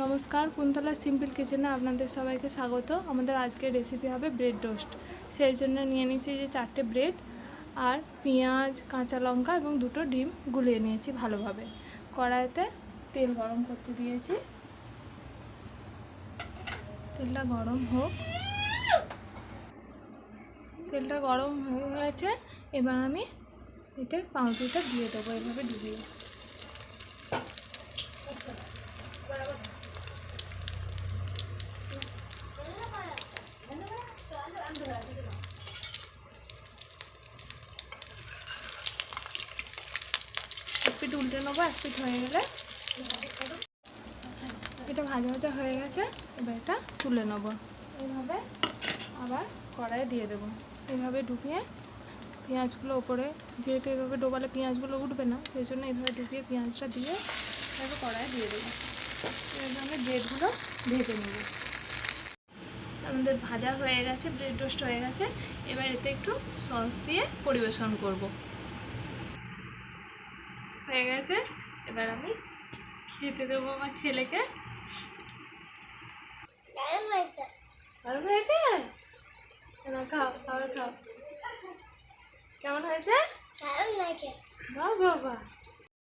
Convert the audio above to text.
নমস্কার, কুন্তলা সিম্পল কিচেনে আপনাদের সবাইকে স্বাগত। আমাদের আজকের রেসিপি হবে ব্রেড টোস্ট। সেই জন্য নিয়ে নিয়েছি যে 4টে ব্রেড আর পেঁয়াজ, কাঁচা লঙ্কা এবং 2টো ডিম গুলিয়ে নিয়েছি ভালোভাবে। কড়াইতে তেল গরম করতে দিয়েছি, তেলটা গরম হোক। তেলটা গরম হয়ে গেছে, এবার আমি এতে পাউরুটিটা দিয়ে দেবো এভাবে ডুবিয়ে। এক পিঠ উল্টে নেবো, এক পিঠ হয়ে গেলে এটা ভাজা ভাজা হয়ে গেছে। এবার এটা তুলে নেবো। এইভাবে আবার কড়াইয়ে দিয়ে দেবো, এইভাবে ডুবিয়ে পেঁয়াজগুলো ওপরে, যেহেতু এভাবে ডোবালে পেঁয়াজগুলো উঠবে না, সেই জন্য এইভাবে ডুবিয়ে পেঁয়াজটা দিয়ে এভাবে কড়াইয়ে দিয়ে দেবো। এবার আমি ব্রেডগুলো ভেজে নেব। আমাদের ভাজা হয়ে গেছে, ব্রেড টোস্ট হয়ে গেছে। এবার এতে একটু সস দিয়ে পরিবেশন করব। হয়ে গেছে, এবার আমি খেতে দেবো আমার ছেলেকে। ভালো হয়েছে, খাও খাও খাও। কেমন হয়েছে? বাহ বাহ বাহ।